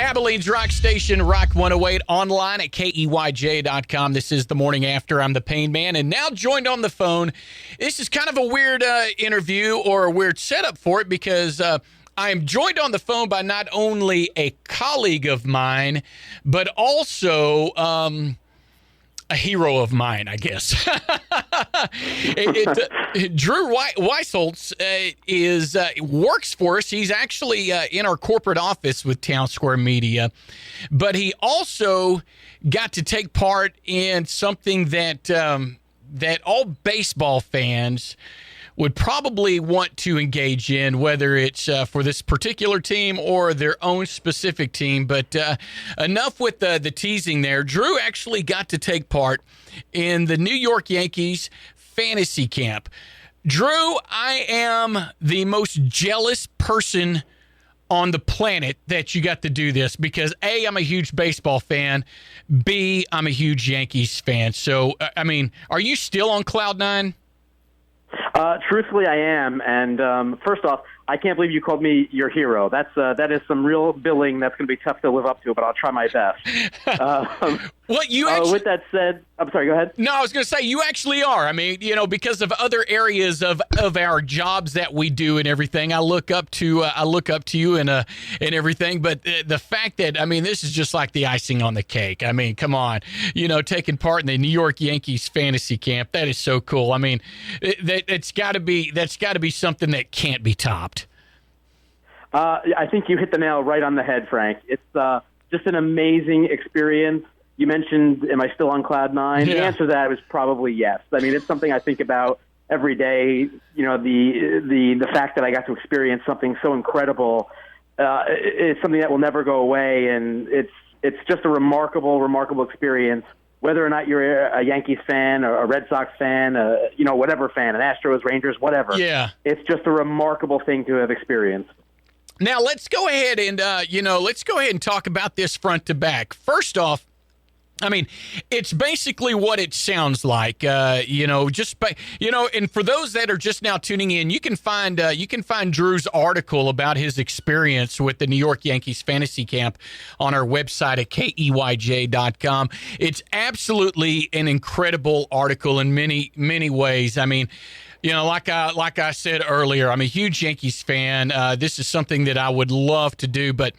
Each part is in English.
Abilene's Rock Station, Rock 108, online at KEYJ.com. This is The Morning After. I'm the Pain Man, and now joined on the phone. This is kind of a weird interview or a weird setup for it because I am joined on the phone by not only a colleague of mine, but also a hero of mine, I guess. Drew Weisholtz works for us. He's actually in our corporate office with Town Square Media, but he also got to take part in something that all baseball fans would probably want to engage in, whether it's for this particular team or their own specific team. But enough with the teasing there. Drew actually got to take part in the New York Yankees Fantasy Camp. Drew, I am the most jealous person on the planet that you got to do this because A, I'm a huge baseball fan. B, I'm a huge Yankees fan. So, I mean, are you still on cloud nine? Truthfully, I am. And first off, I can't believe you called me your hero. That is some real billing that's going to be tough to live up to, but I'll try my best. Well, you actually, with that said, I'm sorry, go ahead. No, I was going to say you actually are. I mean, because of other areas of our jobs that we do and everything, I look up to you and everything. But the fact that, I mean, this is just like the icing on the cake. I mean, come on, taking part in the New York Yankees Fantasy Camp, that is so cool. I mean, that's got to be something that can't be topped. I think you hit the nail right on the head, Frank. It's just an amazing experience. You mentioned, am I still on cloud nine? Yeah. The answer to that was probably yes. I mean, it's something I think about every day. The fact that I got to experience something so incredible is something that will never go away, and it's just a remarkable experience. Whether or not you're a Yankees fan or a Red Sox fan, whatever fan, an Astros, Rangers, whatever. Yeah, it's just a remarkable thing to have experienced. Now let's go ahead and talk about this front to back. First off, I mean, it's basically what it sounds like, and for those that are just now tuning in, you can find Drew's article about his experience with the New York Yankees Fantasy Camp on our website at KEYJ.com. It's absolutely an incredible article in many, many ways. I mean, like I said earlier, I'm a huge Yankees fan. This is something that I would love to do, but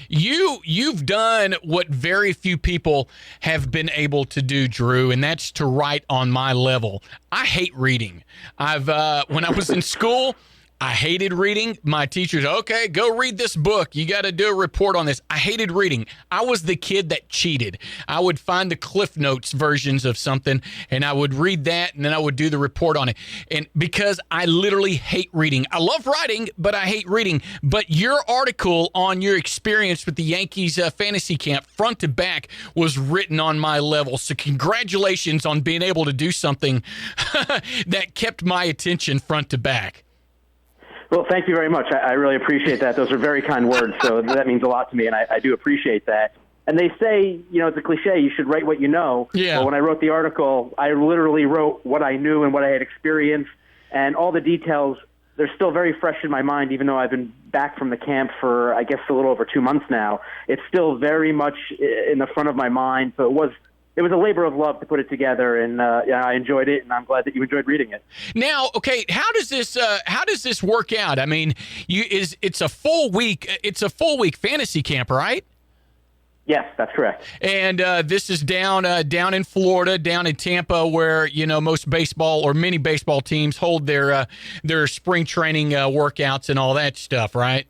You've done what very few people have been able to do, Drew, and that's to write on my level. I hate reading. When I was in school, I hated reading. My teachers, okay, go read this book. You got to do a report on this. I hated reading. I was the kid that cheated. I would find the Cliff Notes versions of something, and I would read that, and then I would do the report on it. And because I literally hate reading. I love writing, but I hate reading. But your article on your experience with the Yankees Fantasy Camp, front to back, was written on my level. So congratulations on being able to do something that kept my attention front to back. Well, thank you very much. I really appreciate that. Those are very kind words, so that means a lot to me, and I do appreciate that. And they say, it's a cliche, you should write what you know. Yeah. Well, when I wrote the article, I literally wrote what I knew and what I had experienced, and all the details, they're still very fresh in my mind, even though I've been back from the camp for, I guess, a little over 2 months now. It's still very much in the front of my mind, so it was a labor of love to put it together, and I enjoyed it, and I'm glad that you enjoyed reading it. Now, okay, how does this work out? I mean, it's a full week fantasy camp, right? Yes, that's correct. And this is down in Florida, down in Tampa, where most baseball or many baseball teams hold their spring training workouts and all that stuff, right?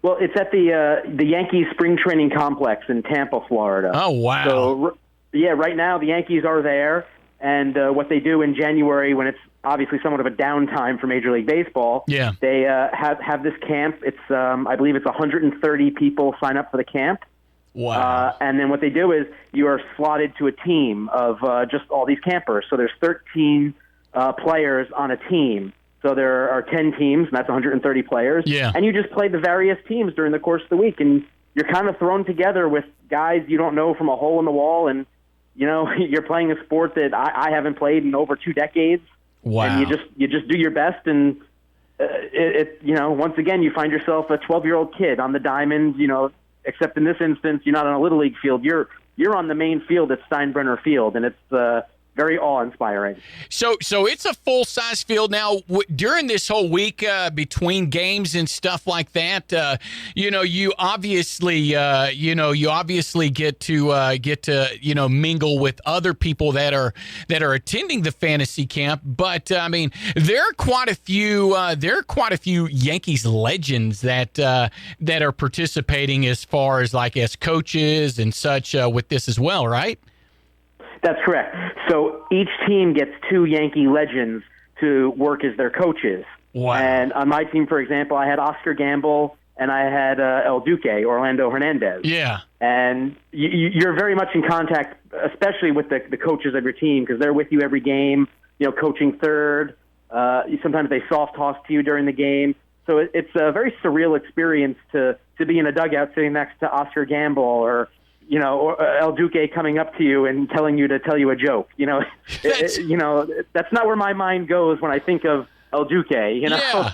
Well, it's at the Yankees spring training complex in Tampa, Florida. Oh, wow. So, yeah, right now the Yankees are there, and what they do in January, when it's obviously somewhat of a downtime for Major League Baseball, yeah, they have this camp. It's I believe it's 130 people sign up for the camp. Wow. And then what they do is you are slotted to a team of just all these campers. So there's 13 players on a team. So there are 10 teams, and that's 130 players. Yeah. And you just play the various teams during the course of the week, and you're kind of thrown together with guys you don't know from a hole in the wall, and you're playing a sport that I haven't played in over 2 decades. Wow. And you just do your best, and once again you find yourself a 12-year-old kid on the diamond, except in this instance, you're not on a Little League field. You're on the main field at Steinbrenner Field, and it's very awe-inspiring. So it's a full-size field now. During this whole week between games and stuff like that, you obviously get to mingle with other people that are attending the fantasy camp. But I mean, there are quite a few Yankees legends that are participating as far as as coaches and such with this as well, right? That's correct. So each team gets 2 Yankee legends to work as their coaches. Wow. And on my team, for example, I had Oscar Gamble and I had El Duque, Orlando Hernandez. Yeah. And you're very much in contact, especially with the coaches of your team, because they're with you every game, coaching third. Sometimes they soft toss to you during the game. So it's a very surreal experience to be in a dugout sitting next to Oscar Gamble or El Duque coming up to you and telling you to tell you a joke. That's not where my mind goes when I think of El Duque. Yeah.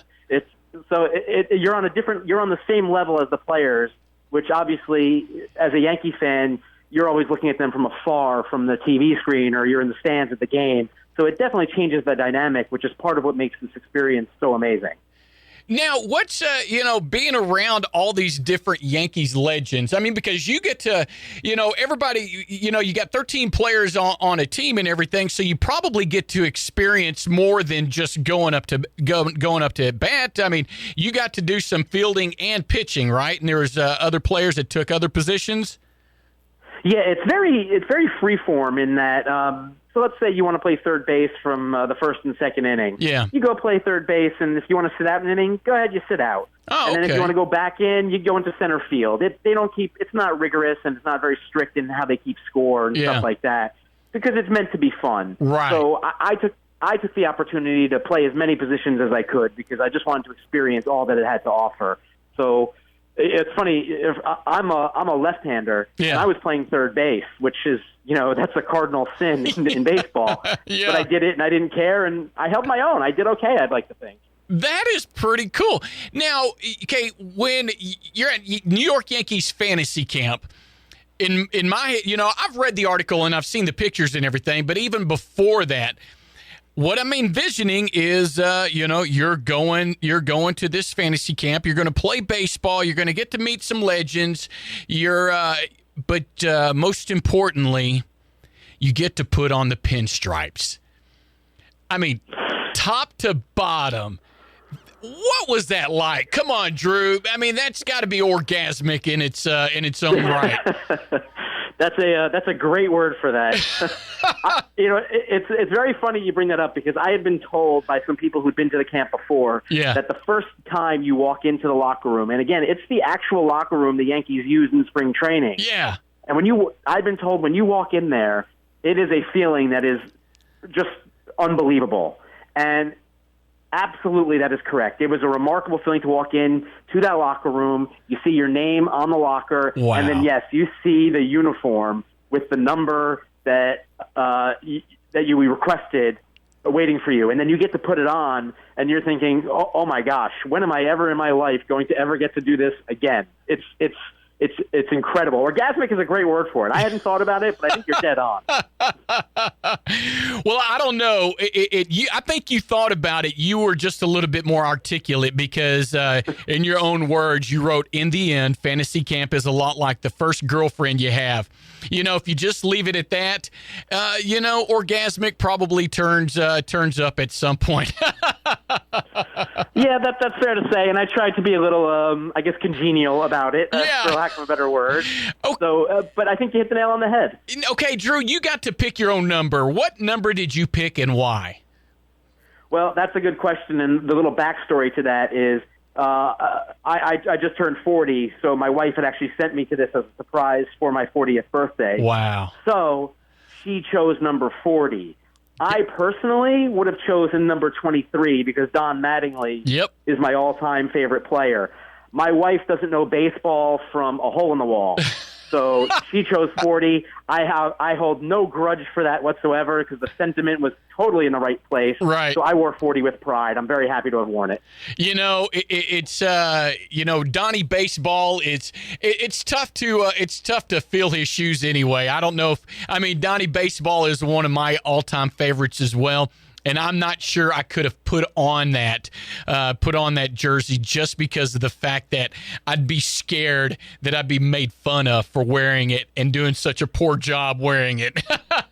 You're on the same level as the players, which obviously, as a Yankee fan, you're always looking at them from afar from the TV screen, or you're in the stands at the game. So it definitely changes the dynamic, which is part of what makes this experience so amazing. Now, what's, being around all these different Yankees legends? I mean, because you get to, everybody, you got 13 players on a team and everything, so you probably get to experience more than just going up to bat. I mean, you got to do some fielding and pitching, right? And there was other players that took other positions? Yeah, it's very free-form in that, so let's say you want to play third base from the first and second inning. Yeah. You go play third base, and if you want to sit out an inning, go ahead, you sit out. Oh, and then okay. if you want to go back in, you go into center field. It's not rigorous, and it's not very strict in how they keep score and stuff like that, because it's meant to be fun. Right. So I took the opportunity to play as many positions as I could because I just wanted to experience all that it had to offer. So it's funny. I'm a left-hander, and I was playing third base, which is that's a cardinal sin in baseball. Yeah. But I did it, and I didn't care, and I held my own. I did okay, I'd like to think. That is pretty cool. Now, okay, when you're at New York Yankees Fantasy Camp, in my, I've read the article and I've seen the pictures and everything, but even before that, what I'm envisioning is, you're going to this fantasy camp. You're going to play baseball. You're going to get to meet some legends. But most importantly, you get to put on the pinstripes. I mean, top to bottom. What was that like? Come on, Drew. I mean, that's got to be orgasmic in its own right. That's a great word for that. It's very funny you bring that up because I had been told by some people who'd been to the camp before that the first time you walk into the locker room, and again, it's the actual locker room the Yankees use in spring training. Yeah. And I've been told when you walk in there, it is a feeling that is just unbelievable. And absolutely, that is correct. It was a remarkable feeling to walk in to that locker room. You see your name on the locker, and then, yes, you see the uniform with the number that you requested waiting for you. And then you get to put it on, and you're thinking, oh my gosh, when am I ever in my life going to ever get to do this again? It's incredible. Orgasmic is a great word for it. I hadn't thought about it, but I think you're dead on. Well, I don't know. I think you thought about it. You were just a little bit more articulate because in your own words, you wrote, in the end, fantasy camp is a lot like the first girlfriend you have. If you just leave it at that, orgasmic probably turns up at some point. Yeah, that's fair to say, and I tried to be a little, congenial about it, for lack of a better word. Oh. So, but I think you hit the nail on the head. Okay, Drew, you got to pick your own number. What number did you pick and why? Well, that's a good question, and the little backstory to that is I just turned 40, so my wife had actually sent me to this as a surprise for my 40th birthday. Wow. So she chose number 40. I personally would have chosen number 23 because Don Mattingly is my all-time favorite player. My wife doesn't know baseball from a hole in the wall. So she chose 40. I hold no grudge for that whatsoever because the sentiment was totally in the right place. Right. So I wore 40 with pride. I'm very happy to have worn it. It's Donnie Baseball. It's tough to fill his shoes anyway. I don't know Donnie Baseball is one of my all-time favorites as well. And I'm not sure I could have put on that jersey just because of the fact that I'd be scared that I'd be made fun of for wearing it and doing such a poor job wearing it.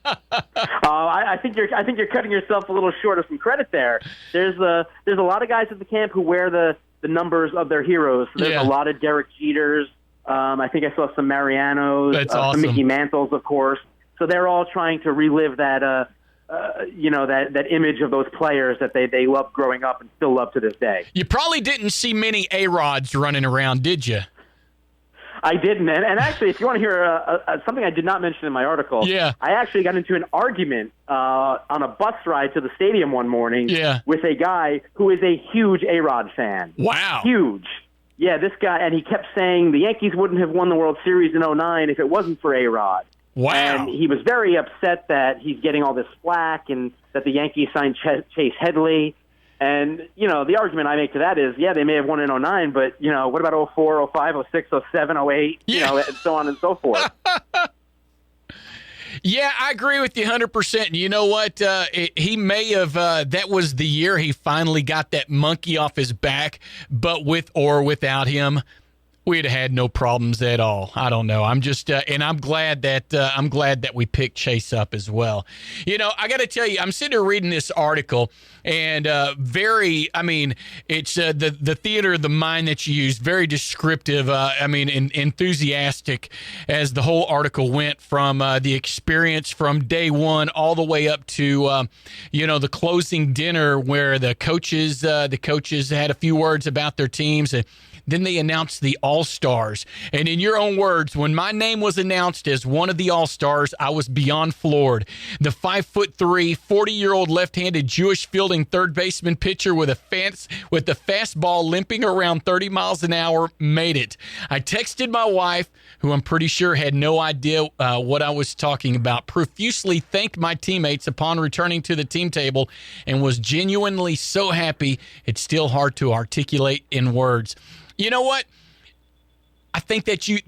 I think you're cutting yourself a little short of some credit there. There's a lot of guys at the camp who wear the numbers of their heroes. So there's a lot of Derek Jeters. I think I saw some Marianos. That's awesome. Some Mickey Mantles, of course. So they're all trying to relive that. That image of those players that they loved growing up and still love to this day. You probably didn't see many A-Rods running around, did you? I didn't. And actually, if you want to hear something I did not mention in my article, I actually got into an argument on a bus ride to the stadium one morning with a guy who is a huge A-Rod fan. Wow. Huge. Yeah, this guy, and he kept saying the Yankees wouldn't have won the World Series in 2009 if it wasn't for A-Rod. Wow. And he was very upset that he's getting all this flack and that the Yankees signed Chase Headley. And, the argument I make to that is, they may have won in 2009, but, what about 04, 05, 06, 07, 08, and so on and so forth. Yeah, I agree with you 100%. And you know what? He may have, that was the year he finally got that monkey off his back, but with or without him, we'd have had no problems at all. I don't know. I'm just, and I'm glad that we picked Chase up as well. I got to tell you, I'm sitting here reading this article, and it's the theater of the mind that you use, very descriptive. Enthusiastic as the whole article went from the experience from day one all the way up to, the closing dinner where the coaches had a few words about their teams and. Then they announced the All-Stars. And in your own words, when my name was announced as one of the All-Stars, I was beyond floored. The 5'3", 40-year-old left-handed Jewish fielding third baseman pitcher with the fastball limping around 30 miles an hour made it. I texted my wife, who I'm pretty sure had no idea what I was talking about, profusely thanked my teammates upon returning to the team table, and was genuinely so happy it's still hard to articulate in words. You know what? I think that you,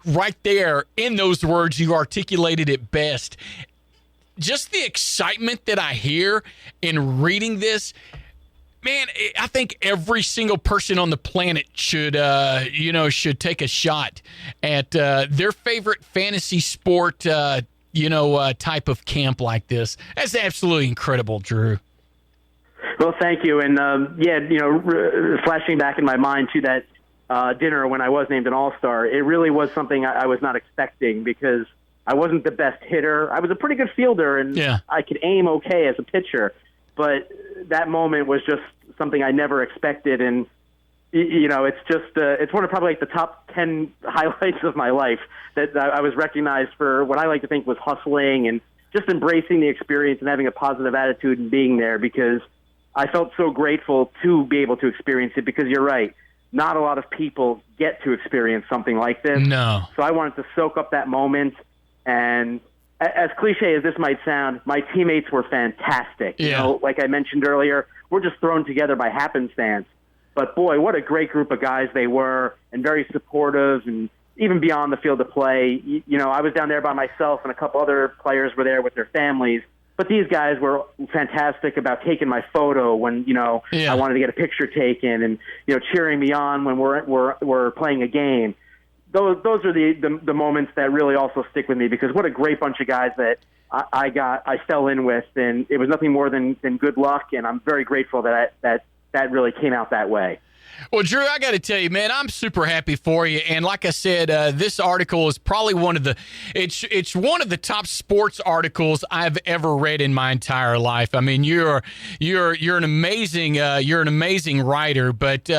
right there in those words, you articulated it best. Just the excitement that I hear in reading this, man, I think every single person on the planet should take a shot at their favorite fantasy sport, type of camp like this. That's absolutely incredible, Drew. Well, thank you. And, flashing back in my mind to that dinner when I was named an All-Star, it really was something I was not expecting because I wasn't the best hitter. I was a pretty good fielder, and I could aim okay as a pitcher. But that moment was just something I never expected. And, it's one of probably like the top 10 highlights of my life that I was recognized for what I like to think was hustling and just embracing the experience and having a positive attitude and being there because I felt so grateful to be able to experience it because you're right. Not a lot of people get to experience something like this. No. So I wanted to soak up that moment. And as cliche as this might sound, my teammates were fantastic. Yeah. Like I mentioned earlier, we're just thrown together by happenstance. But, boy, what a great group of guys they were and very supportive and even beyond the field of play. I was down there by myself and a couple other players were there with their families. But these guys were fantastic about taking my photo when, I wanted to get a picture taken and, cheering me on when we're playing a game. Those are the moments that really also stick with me because what a great bunch of guys that I fell in with, and it was nothing more than good luck, and I'm very grateful that really came out that way. Well, Drew, I got to tell you, man, I'm super happy for you. And like I said, this article is probably one of the top sports articles I've ever read in my entire life. I mean, you're an amazing writer, but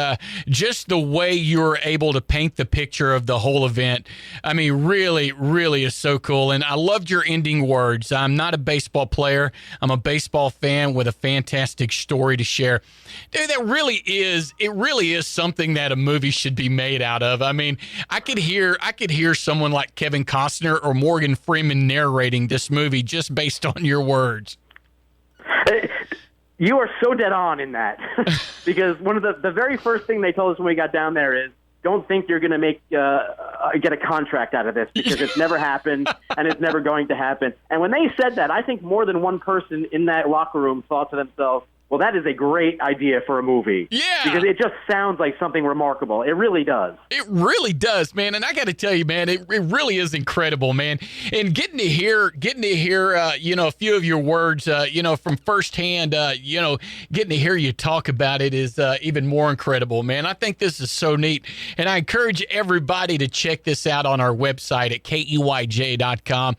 just the way you were able to paint the picture of the whole event, I mean, really, really is so cool. And I loved your ending words. I'm not a baseball player. I'm a baseball fan with a fantastic story to share. Dude, it really really is something that a movie should be made out of. I mean, I could hear someone like Kevin Costner or Morgan Freeman narrating this movie just based on your words. You are so dead on in that, because one of the very first thing they told us when we got down there is, don't think you're going to get a contract out of this, because it's never happened and it's never going to happen. And when they said that, I think more than one person in that locker room thought to themselves, well, that is a great idea for a movie. Yeah. Because it just sounds like something remarkable. It really does. It really does, man. And I got to tell you, man, it really is incredible, man. And getting to hear, a few of your words, from firsthand, getting to hear you talk about it is even more incredible, man. I think this is so neat. And I encourage everybody to check this out on our website at KEYJ.com.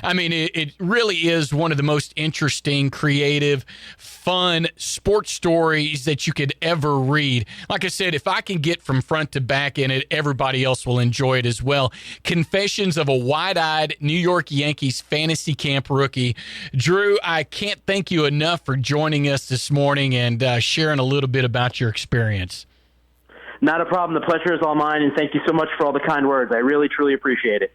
I mean, it really is one of the most interesting, creative, fun sports stories that you could ever read. Like I said, if I can get from front to back in it, everybody else will enjoy it as well. Confessions of a Wide-Eyed New York Yankees Fantasy Camp Rookie. Drew, I can't thank you enough for joining us this morning and sharing a little bit about your experience. Not a problem. The pleasure is all mine, and thank you so much for all the kind words. I really, truly appreciate it.